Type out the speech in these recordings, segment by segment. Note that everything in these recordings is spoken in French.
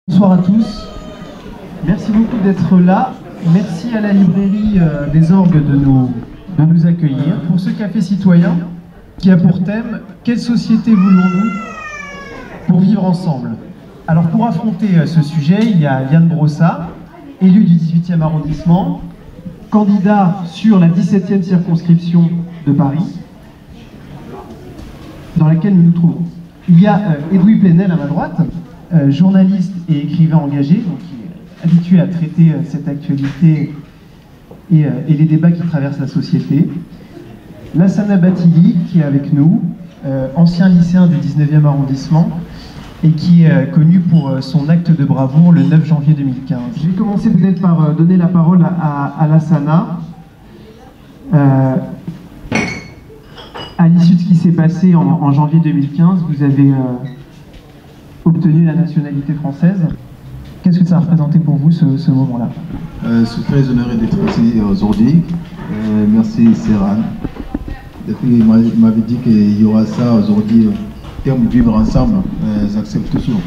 Bonsoir à tous, merci beaucoup d'être là, merci à la librairie des Orgues de nous accueillir pour ce café citoyen qui a pour thème « Quelle société voulons-nous pour vivre ensemble ?» Alors pour affronter ce sujet, il y a Yann Brossat, élu du 18e arrondissement, candidat sur la 17e circonscription de Paris, dans laquelle nous nous trouvons. Il y a Edoui Plenel à ma droite, journaliste et écrivain engagé, donc qui est habitué à traiter cette actualité et les débats qui traversent la société. Lassana Bathily, qui est avec nous, ancien lycéen du 19e arrondissement, et qui est connu pour son acte de bravoure le 9 janvier 2015. Je vais commencer peut-être par donner la parole à Lassana. À l'issue de ce qui s'est passé en janvier 2015, vous avez obtenu la nationalité française. Qu'est-ce que ça a représenté pour vous ce moment-là? Je suis très honoré d'être ici aujourd'hui. Merci Serran. Depuis il m'avait dit qu'il y aura ça aujourd'hui, terme vivre ensemble, j'accepte toujours.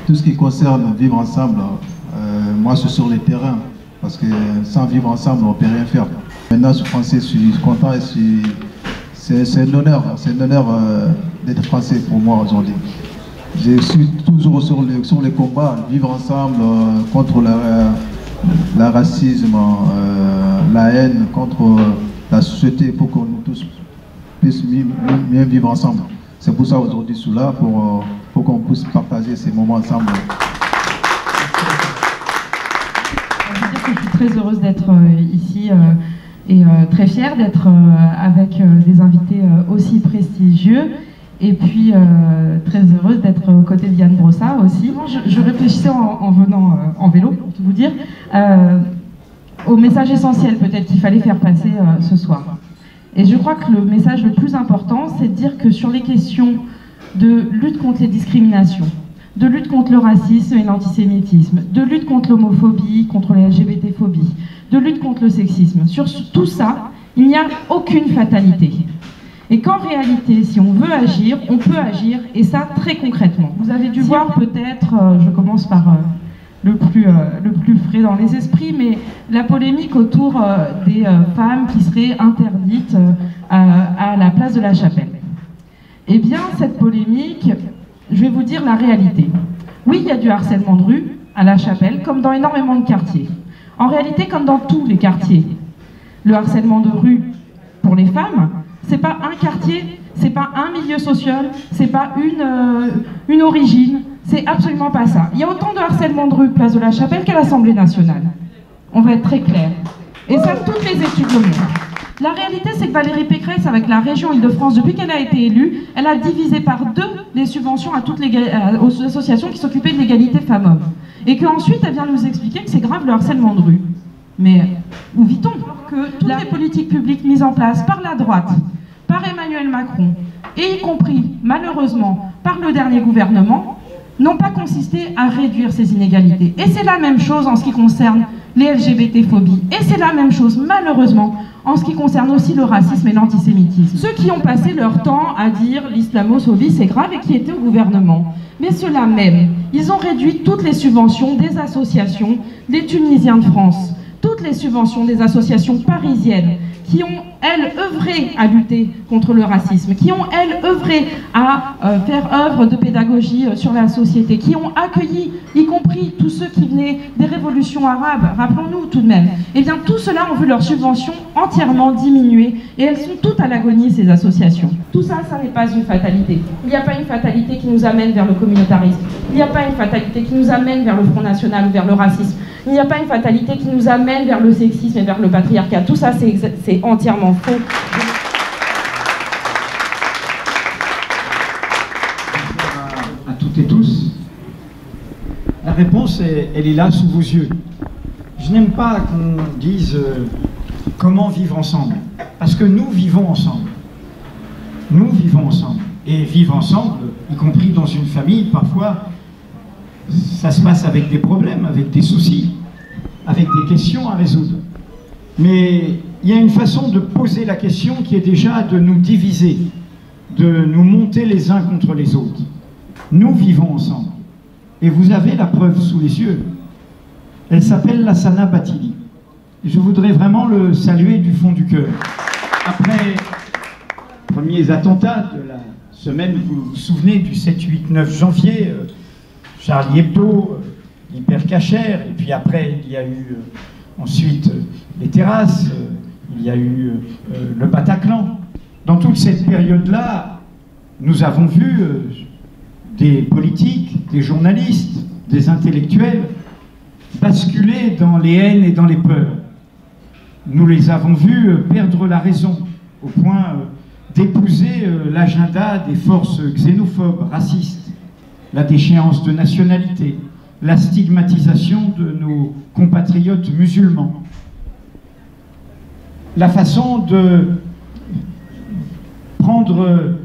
Tout ce qui concerne vivre ensemble, moi je suis sur le terrain, parce que sans vivre ensemble, on ne peut rien faire. Maintenant je suis français, je suis content et c'est un honneur d'être français pour moi aujourd'hui. Je suis toujours sur les combats, vivre ensemble contre le racisme, la haine, contre la société, pour que nous tous puissions mieux vivre ensemble. C'est pour ça aujourd'hui je suis là, pour qu'on puisse partager ces moments ensemble. Je veux dire que je suis très heureuse d'être ici et très fière d'être avec des invités aussi prestigieux. Et puis, très heureuse d'être aux côtés de Yann Brossat aussi. Je réfléchissais en venant en vélo, pour tout vous dire, au message essentiel peut-être qu'il fallait faire passer ce soir. Et je crois que le message le plus important, c'est de dire que sur les questions de lutte contre les discriminations, de lutte contre le racisme et l'antisémitisme, de lutte contre l'homophobie, contre la LGBT-phobie, de lutte contre le sexisme, sur tout ça, il n'y a aucune fatalité. Et qu'en réalité, si on veut agir, on peut agir, et ça très concrètement. Vous avez dû voir peut-être, je commence par le plus frais dans les esprits, mais la polémique autour des femmes qui seraient interdites à la place de la Chapelle. Eh bien, cette polémique, je vais vous dire la réalité. Oui, il y a du harcèlement de rue à la Chapelle, comme dans énormément de quartiers. En réalité, comme dans tous les quartiers. Le harcèlement de rue pour les femmes, c'est pas un quartier, c'est pas un milieu social, c'est pas une origine, c'est absolument pas ça. Il y a autant de harcèlement de rue place de la Chapelle qu'à l'Assemblée nationale. On va être très clair. Et ça, toutes les études le montrent. La réalité, c'est que Valérie Pécresse, avec la région Île-de-France, depuis qu'elle a été élue, elle a divisé par 2 les subventions aux associations qui s'occupaient de l'égalité femmes-hommes. Et qu'ensuite, elle vient nous expliquer que c'est grave le harcèlement de rue. Mais où vit-on? Que toutes les politiques publiques mises en place par la droite, par Emmanuel Macron, et y compris, malheureusement, par le dernier gouvernement, n'ont pas consisté à réduire ces inégalités. Et c'est la même chose en ce qui concerne les LGBT-phobies. Et c'est la même chose, malheureusement, en ce qui concerne aussi le racisme et l'antisémitisme. Ceux qui ont passé leur temps à dire l'islamophobie c'est grave et qui étaient au gouvernement, mais ceux-là même, ils ont réduit toutes les subventions des associations des Tunisiens de France, toutes les subventions des associations parisiennes qui ont, elles, œuvré à lutter contre le racisme, qui ont, elles, œuvré à faire œuvre de pédagogie sur la société, qui ont accueilli, y compris tous ceux qui venaient des révolutions arabes, rappelons-nous tout de même, eh bien tout cela ont vu leurs subventions entièrement diminuer et elles sont toutes à l'agonie, ces associations. Tout ça, ça n'est pas une fatalité. Il n'y a pas une fatalité qui nous amène vers le communautarisme. Il n'y a pas une fatalité qui nous amène vers le Front National ou vers le racisme. Il n'y a pas une fatalité qui nous amène vers le sexisme et vers le patriarcat. Tout ça, c'est entièrement faux. À toutes et tous. La réponse, elle est là sous vos yeux. Je n'aime pas qu'on dise comment vivre ensemble. Parce que nous vivons ensemble. Nous vivons ensemble. Et vivre ensemble, y compris dans une famille, parfois, ça se passe avec des problèmes, avec des soucis, avec des questions à résoudre. Mais il y a une façon de poser la question qui est déjà de nous diviser. de nous monter les uns contre les autres. Nous vivons ensemble. Et vous avez la preuve sous les yeux. Elle s'appelle Lassana Bathily. Et je voudrais vraiment le saluer du fond du cœur. Après les premiers attentats de la semaine, vous vous souvenez, du 7, 8, 9 janvier, Charlie Hebdo, l'hypercachère, et puis après il y a eu ensuite les terrasses, il y a eu le Bataclan. Dans toute cette période-là, nous avons vu des politiques, des journalistes, des intellectuels basculer dans les haines et dans les peurs. Nous les avons vus perdre la raison, au point d'épouser l'agenda des forces xénophobes, racistes, la déchéance de nationalité, la stigmatisation de nos compatriotes musulmans. La façon de prendre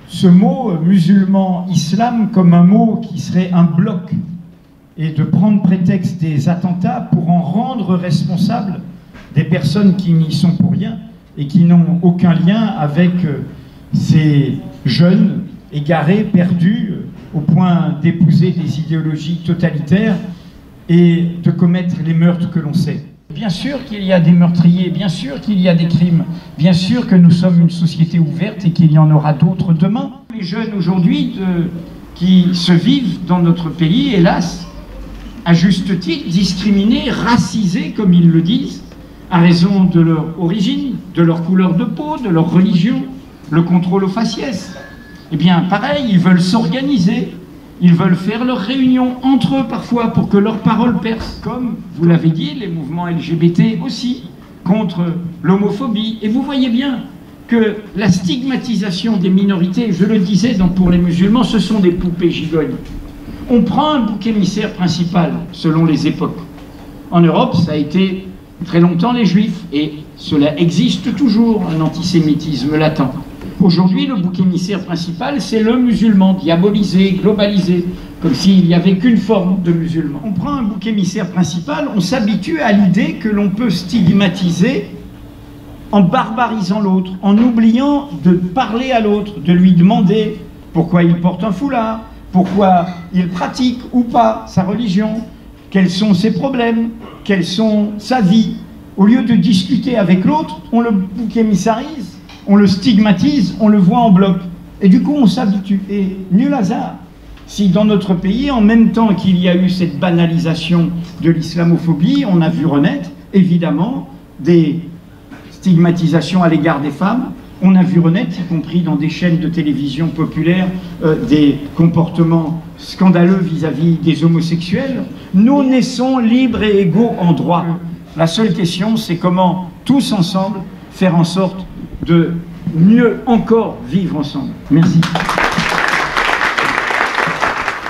ce mot musulman, islam, comme un mot qui serait un bloc, et de prendre prétexte des attentats pour en rendre responsables des personnes qui n'y sont pour rien et qui n'ont aucun lien avec ces jeunes égarés, perdus, au point d'épouser des idéologies totalitaires et de commettre les meurtres que l'on sait. Bien sûr qu'il y a des meurtriers, bien sûr qu'il y a des crimes, bien sûr que nous sommes une société ouverte et qu'il y en aura d'autres demain. Les jeunes aujourd'hui qui se vivent dans notre pays, hélas, à juste titre, discriminés, racisés, comme ils le disent, à raison de leur origine, de leur couleur de peau, de leur religion, le contrôle au faciès. Eh bien, pareil, ils veulent s'organiser, ils veulent faire leurs réunions entre eux parfois pour que leurs paroles percent. Comme, vous l'avez dit, les mouvements LGBT aussi, contre l'homophobie. Et vous voyez bien que la stigmatisation des minorités, je le disais pour les musulmans, ce sont des poupées gigognes. On prend un bouc émissaire principal, selon les époques. En Europe, ça a été très longtemps les Juifs, et cela existe toujours, un antisémitisme latent. Aujourd'hui, le bouc émissaire principal, c'est le musulman, diabolisé, globalisé, comme s'il n'y avait qu'une forme de musulman. On prend un bouc émissaire principal, on s'habitue à l'idée que l'on peut stigmatiser en barbarisant l'autre, en oubliant de parler à l'autre, de lui demander pourquoi il porte un foulard, pourquoi il pratique ou pas sa religion, quels sont ses problèmes, quelle sont sa vie. Au lieu de discuter avec l'autre, on le bouc émissarise, on le stigmatise, on le voit en bloc. Et du coup, on s'habitue. Et nul hasard si dans notre pays, en même temps qu'il y a eu cette banalisation de l'islamophobie, on a vu renaître, évidemment, des stigmatisations à l'égard des femmes. On a vu renaître, y compris dans des chaînes de télévision populaires, des comportements scandaleux vis-à-vis des homosexuels. Nous naissons libres et égaux en droit. La seule question, c'est comment, tous ensemble, faire en sorte de mieux encore vivre ensemble. Merci.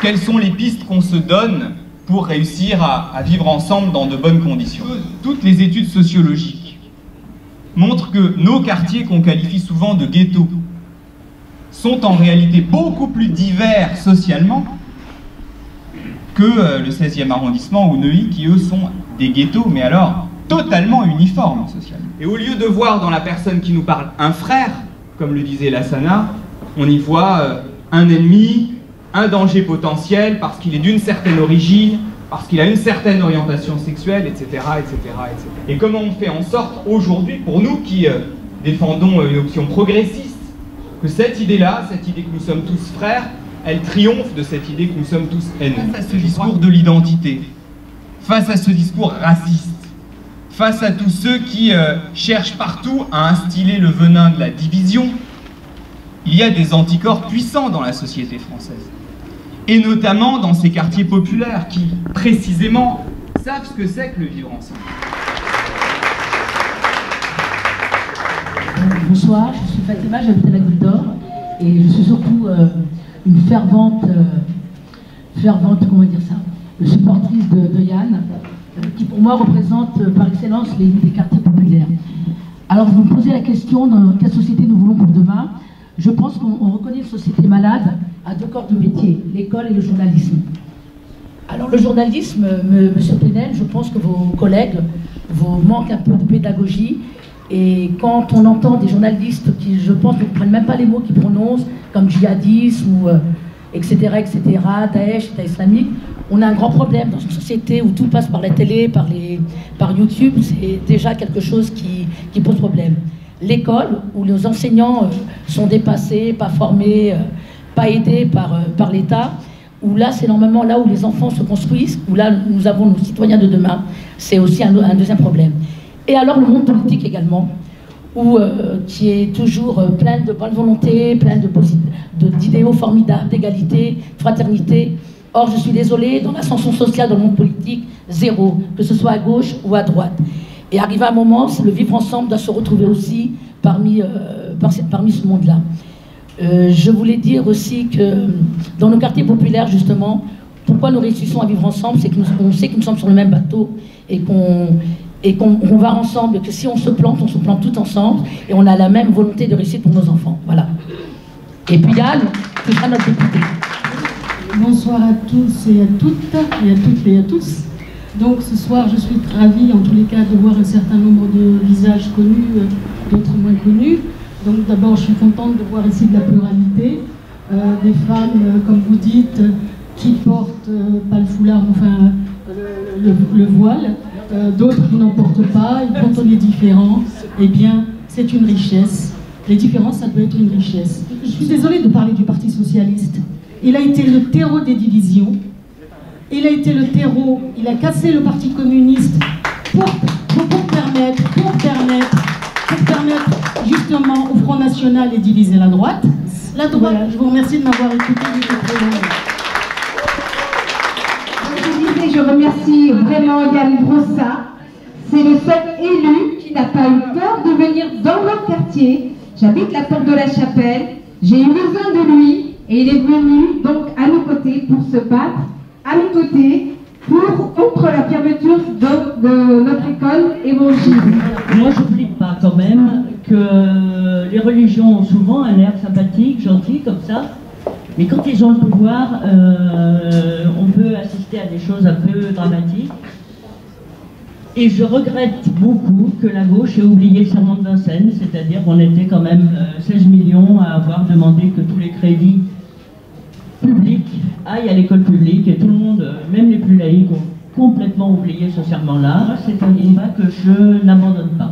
Quelles sont les pistes qu'on se donne pour réussir à vivre ensemble dans de bonnes conditions? Toutes les études sociologiques montrent que nos quartiers, qu'on qualifie souvent de ghettos, sont en réalité beaucoup plus divers socialement que le 16e arrondissement ou Neuilly, qui eux sont des ghettos, mais alors totalement uniformes socialement. Et au lieu de voir dans la personne qui nous parle un frère, comme le disait Lassana, on y voit un ennemi, un danger potentiel, parce qu'il est d'une certaine origine, parce qu'il a une certaine orientation sexuelle, etc., etc., etc. Et comment on fait en sorte aujourd'hui, pour nous qui défendons une option progressiste, que cette idée-là, cette idée que nous sommes tous frères, elle triomphe de cette idée que nous sommes tous haineux. Face à ce discours de l'identité, face à ce discours raciste, face à tous ceux qui cherchent partout à instiller le venin de la division, il y a des anticorps puissants dans la société française. Et notamment dans ces quartiers populaires qui, précisément, savent ce que c'est que le vivre ensemble. Bonsoir, je suis Fatima, j'habite à la Goutte d'Or et je suis surtout une fervente, comment dire ça, supportrice de Yann, qui pour moi représente par excellence les quartiers populaires. Alors vous me posez la question dans quelle société nous voulons pour demain. Je pense qu'on reconnaît une société malade à deux corps de métier, l'école et le journalisme. Alors le journalisme, Monsieur Plenel, je pense que vos collègues vous manquent un peu de pédagogie Et quand on entend des journalistes qui, je pense, ne prennent même pas les mots qu'ils prononcent, comme djihadisme ou etc., Daesh, État islamique, on a un grand problème dans une société où tout passe par la télé, par YouTube. C'est déjà quelque chose qui pose problème. L'école, où les enseignants sont dépassés, pas formés, pas aidés par l'État, où là, c'est normalement là où les enfants se construisent, où là, nous avons nos citoyens de demain. C'est aussi un deuxième problème. Et alors, le monde politique également, qui est toujours plein de bonne volonté, plein d'idéaux formidables, d'égalité, fraternité. Or, je suis désolée, dans l'ascension sociale, dans le monde politique, zéro, que ce soit à gauche ou à droite. Et arrivé un moment, le vivre ensemble doit se retrouver aussi parmi ce monde-là. Je voulais dire aussi que dans nos quartiers populaires, justement, pourquoi nous réussissons à vivre ensemble, c'est qu'on sait que nous sommes sur le même bateau et qu'on va ensemble, et que si on se plante tout ensemble, et on a la même volonté de réussite pour nos enfants. Voilà. Et puis Yann, ce sera notre député. Bonsoir à tous et à toutes, et à toutes et à tous. Donc ce soir, je suis ravie, en tous les cas, de voir un certain nombre de visages connus, d'autres moins connus. Donc d'abord, je suis contente de voir ici de la pluralité, des femmes, comme vous dites, qui portent pas le foulard, enfin le voile, d'autres qui n'en portent pas, et quand on est différent, eh bien, c'est une richesse. Les différences, ça peut être une richesse. Je suis désolée de parler du Parti Socialiste. Il a été le terreau des divisions. Il a été le terreau, il a cassé le Parti communiste pour permettre justement au Front National et diviser la droite. La droite, je vous remercie de m'avoir écouté. Je remercie vraiment Yann Brossat. C'est le seul élu qui n'a pas eu peur de venir dans notre quartier. J'habite la Porte de la Chapelle. J'ai eu besoin de lui et il est venu donc à nos côtés pour se battre, à nos côtés, contre la fermeture de notre école évangile. Moi, je n'oublie pas quand même que les religions ont souvent un air sympathique, gentil, comme ça. Mais quand ils ont le pouvoir, on peut assister à des choses un peu dramatiques. Et je regrette beaucoup que la gauche ait oublié le serment de Vincennes, c'est-à-dire qu'on était quand même 16 millions à avoir demandé que tous les crédits publics aillent à l'école publique, et tout le monde, même les plus laïcs, ont complètement oublié ce serment-là. C'est un combat que je n'abandonne pas.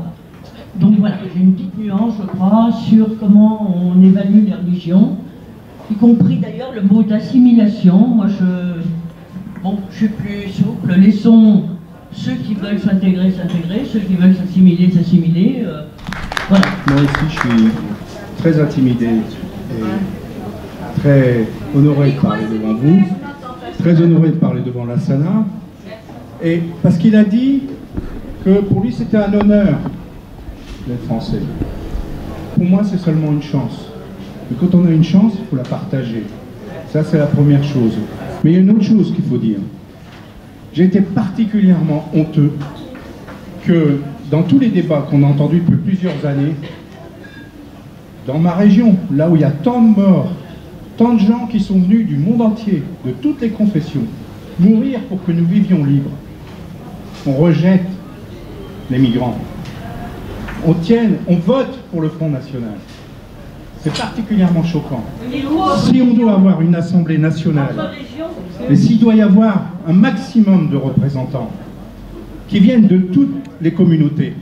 Donc voilà, j'ai une petite nuance, je crois, sur comment on évalue les religions, y compris d'ailleurs le mot d'assimilation. Moi, je suis plus souple. Laissons ceux qui veulent s'intégrer, s'intégrer, ceux qui veulent s'assimiler, s'assimiler. Voilà. Moi aussi, je suis très intimidé et très honoré de parler devant vous, très honoré de parler devant la Sana, et parce qu'il a dit que pour lui, c'était un honneur d'être français. Pour moi, c'est seulement une chance. Mais quand on a une chance, il faut la partager. Ça, c'est la première chose. Mais il y a une autre chose qu'il faut dire. J'ai été particulièrement honteux que dans tous les débats qu'on a entendus depuis plusieurs années, dans ma région, là où il y a tant de morts, tant de gens qui sont venus du monde entier, de toutes les confessions, mourir pour que nous vivions libres, on rejette les migrants. On vote pour le Front National. C'est particulièrement choquant. Si on doit avoir une assemblée nationale, et s'il doit y avoir un maximum de représentants qui viennent de toutes les communautés,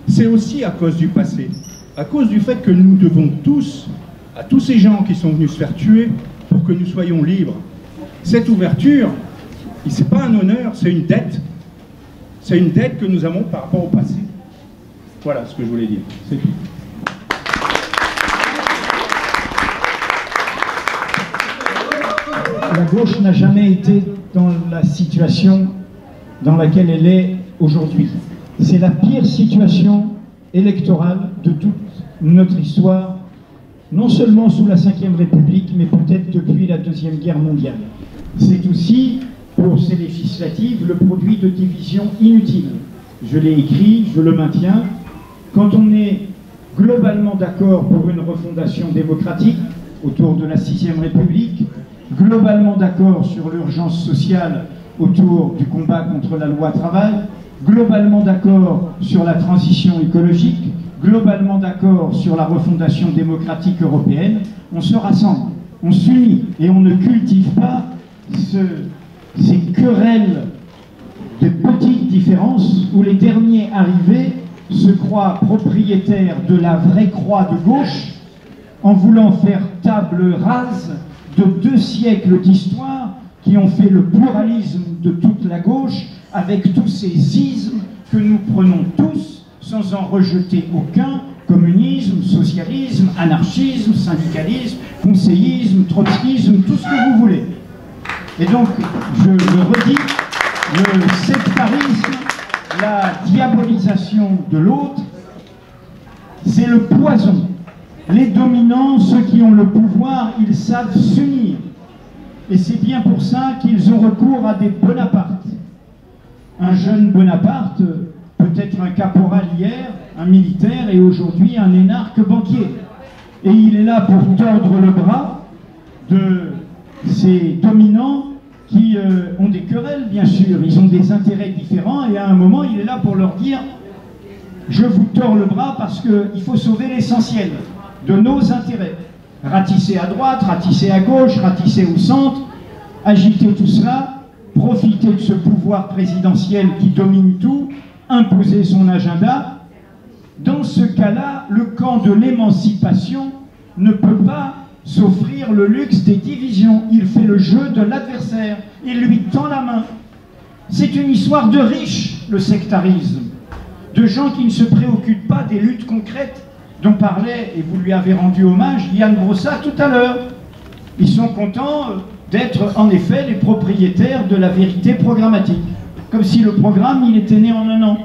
c'est aussi à cause du passé, à cause du fait que nous devons tous, à tous ces gens qui sont venus se faire tuer pour que nous soyons libres. Cette ouverture, ce n'est pas un honneur, c'est une dette. C'est une dette que nous avons par rapport au passé. Voilà ce que je voulais dire, c'est tout. La gauche n'a jamais été dans la situation dans laquelle elle est aujourd'hui. C'est la pire situation électorale de toute notre histoire, non seulement sous la Ve République, mais peut-être depuis la Deuxième Guerre mondiale. C'est aussi, pour ces législatives, le produit de divisions inutiles. Je l'ai écrit, je le maintiens. Quand on est globalement d'accord pour une refondation démocratique autour de la Sixième République, globalement d'accord sur l'urgence sociale autour du combat contre la loi travail, globalement d'accord sur la transition écologique, globalement d'accord sur la refondation démocratique européenne, on se rassemble, on s'unit et on ne cultive pas ces querelles de petites différences où les derniers arrivés se croient propriétaires de la vraie croix de gauche en voulant faire table rase de 2 siècles d'histoire qui ont fait le pluralisme de toute la gauche avec tous ces ismes que nous prenons tous sans en rejeter aucun: communisme, socialisme, anarchisme, syndicalisme, conseillisme, trotskisme, tout ce que vous voulez. Et donc, je le redis, le sectarisme, la diabolisation de l'autre, c'est le poison. Les dominants, ceux qui ont le pouvoir, ils savent s'unir. Et c'est bien pour ça qu'ils ont recours à des Bonapartes. Un jeune Bonaparte, peut-être un caporal hier, un militaire, et aujourd'hui un énarque banquier. Et il est là pour tordre le bras de ces dominants qui ont des querelles, bien sûr, ils ont des intérêts différents, et à un moment, il est là pour leur dire « Je vous tords le bras parce qu'il faut sauver l'essentiel de nos intérêts. Ratisser à droite, ratisser à gauche, ratisser au centre, agiter tout cela, profiter de ce pouvoir présidentiel qui domine tout, imposer son agenda. Dans ce cas-là, le camp de l'émancipation ne peut pas s'offrir le luxe des divisions. Il fait le jeu de l'adversaire, il lui tend la main. C'est une histoire de riches, le sectarisme, de gens qui ne se préoccupent pas des luttes concrètes dont parlait, et vous lui avez rendu hommage, Yann Brossa tout à l'heure. Ils sont contents d'être en effet les propriétaires de la vérité programmatique. Comme si le programme, il était né en un an.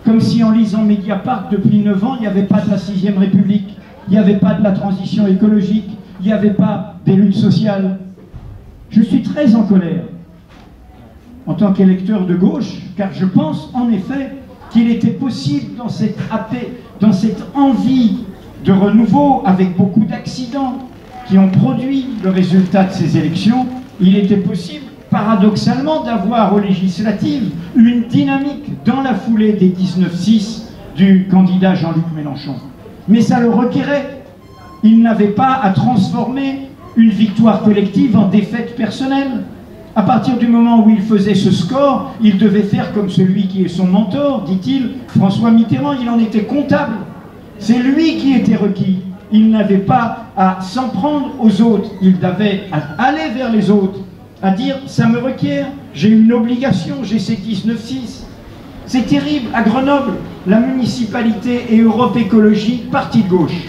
Comme si en lisant Mediapart depuis 9 ans, il n'y avait pas de la 6e République, il n'y avait pas de la transition écologique, il n'y avait pas des luttes sociales. Je suis très en colère en tant qu'électeur de gauche, car je pense en effet qu'il était possible dans cette envie de renouveau, avec beaucoup d'accidents qui ont produit le résultat de ces élections, il était possible, paradoxalement, d'avoir aux législatives une dynamique dans la foulée des 19-6 du candidat Jean-Luc Mélenchon. Mais ça le requérait. Il n'avait pas à transformer une victoire collective en défaite personnelle. À partir du moment où il faisait ce score, il devait faire comme celui qui est son mentor, dit-il, François Mitterrand, il en était comptable. C'est lui qui était requis. Il n'avait pas à s'en prendre aux autres, il avait à aller vers les autres, à dire « ça me requiert, j'ai une obligation, j'ai ces 19-6 ». C'est terrible, à Grenoble, la municipalité et Europe Écologie, parti de gauche.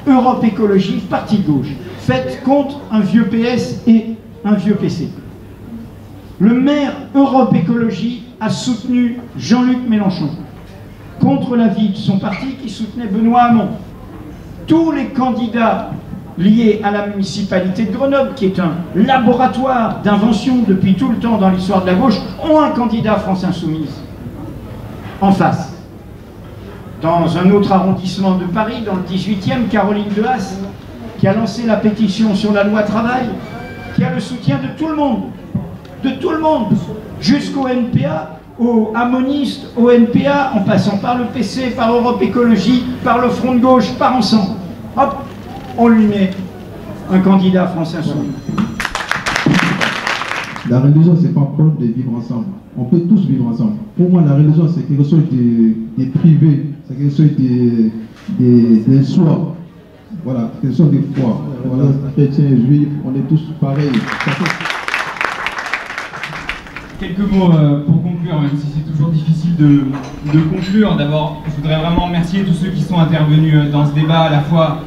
Europe Écologie, parti de gauche. Faites contre un vieux PS et un vieux PC. Le maire Europe Écologie a soutenu Jean-Luc Mélenchon contre l'avis de son parti qui soutenait Benoît Hamon. Tous les candidats liés à la municipalité de Grenoble, qui est un laboratoire d'invention depuis tout le temps dans l'histoire de la gauche, ont un candidat France Insoumise en face. Dans un autre arrondissement de Paris, dans le 18e, Caroline Dehaas, qui a lancé la pétition sur la loi travail, qui a le soutien de tout le monde, jusqu'au NPA, aux amonistes, au NPA, en passant par le PC, par Europe Écologie, par le Front de Gauche, par Ensemble. Hop, on lui met un candidat France Insoumise. La religion, c'est pas un problème de vivre ensemble. On peut tous vivre ensemble. Pour moi, la religion, c'est quelque chose de privé, c'est quelque chose de soi. Voilà, quelque chose de foi. Voilà, chrétiens, juifs, on est tous pareils. Quelques mots pour conclure, même si c'est toujours difficile de conclure. D'abord, je voudrais vraiment remercier tous ceux qui sont intervenus dans ce débat, à la fois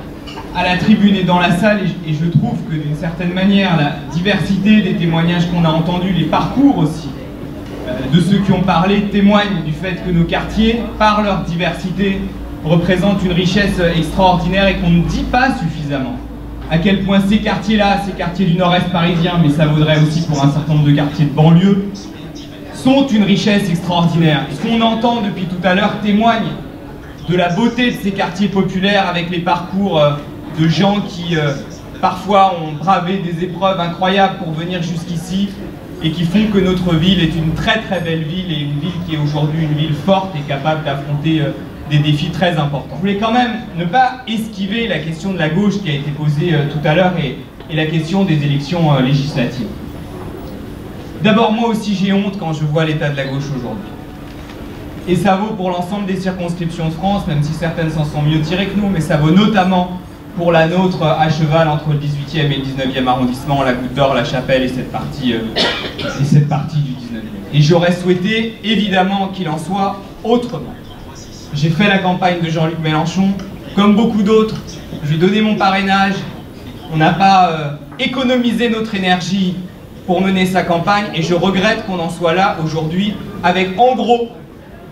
à la tribune et dans la salle, et je trouve que d'une certaine manière, la diversité des témoignages qu'on a entendus, les parcours aussi, de ceux qui ont parlé, témoignent du fait que nos quartiers, par leur diversité, représentent une richesse extraordinaire et qu'on ne dit pas suffisamment. À quel point ces quartiers-là, ces quartiers du nord-est parisien, mais ça vaudrait aussi pour un certain nombre de quartiers de banlieue, sont une richesse extraordinaire. Ce qu'on entend depuis tout à l'heure témoigne de la beauté de ces quartiers populaires avec les parcours de gens qui parfois ont bravé des épreuves incroyables pour venir jusqu'ici et qui font que notre ville est une très très belle ville et une ville qui est aujourd'hui une ville forte et capable d'affronter des défis très importants. Je voulais quand même ne pas esquiver la question de la gauche qui a été posée tout à l'heure et la question des élections législatives. D'abord, moi aussi j'ai honte quand je vois l'état de la gauche aujourd'hui. Et ça vaut pour l'ensemble des circonscriptions de France, même si certaines s'en sont mieux tirées que nous, mais ça vaut notamment pour la nôtre à cheval entre le 18e et le 19e arrondissement, la Goutte d'Or, la Chapelle et cette partie du 19e. Et j'aurais souhaité évidemment qu'il en soit autrement. J'ai fait la campagne de Jean-Luc Mélenchon, comme beaucoup d'autres, je lui ai donné mon parrainage, on n'a pas économisé notre énergie pour mener sa campagne et je regrette qu'on en soit là aujourd'hui avec en gros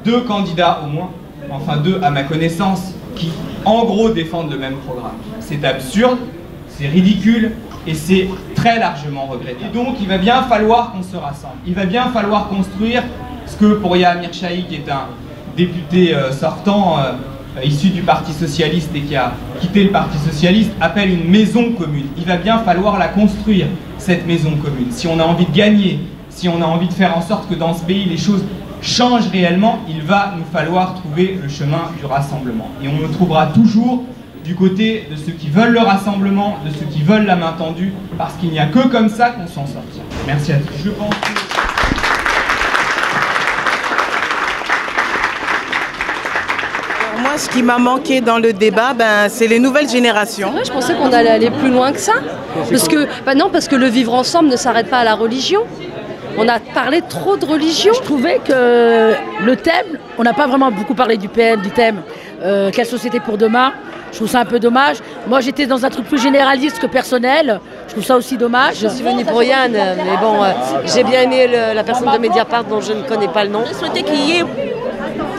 2 candidats au moins, enfin 2 à ma connaissance, qui en gros défendent le même programme. C'est absurde, c'est ridicule et c'est très largement regrettable. Et donc il va bien falloir qu'on se rassemble, il va bien falloir construire ce que pour Yahya Amir-Shahi, qui est un député sortant issu du Parti Socialiste et qui a quitté le Parti Socialiste, appelle une maison commune. Il va bien falloir la construire, cette maison commune. Si on a envie de gagner, si on a envie de faire en sorte que dans ce pays les choses changent réellement, il va nous falloir trouver le chemin du rassemblement. Et on le trouvera toujours du côté de ceux qui veulent le rassemblement, de ceux qui veulent la main tendue, parce qu'il n'y a que comme ça qu'on s'en sortira. Merci à tous. Je pense que... Moi, ce qui m'a manqué dans le débat, c'est les nouvelles générations. Je pensais qu'on allait aller plus loin que ça. Parce que le vivre ensemble ne s'arrête pas à la religion. On a parlé trop de religion. Je trouvais que le thème, on n'a pas vraiment beaucoup parlé du thème quelle société pour demain. Je trouve ça un peu dommage. Moi, j'étais dans un truc plus généraliste que personnel. Je trouve ça aussi dommage. Je suis venue pour Yann, mais bon, j'ai bien aimé la personne de Mediapart dont je ne connais pas le nom. Je souhaitais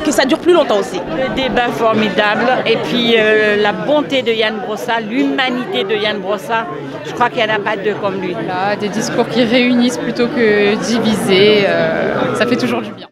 que ça dure plus longtemps aussi. Le débat formidable et puis la bonté de Yann Brossa, l'humanité de Yann Brossa, je crois qu'il n'y en a pas deux comme lui. Voilà, des discours qui réunissent plutôt que diviser, ça fait toujours du bien.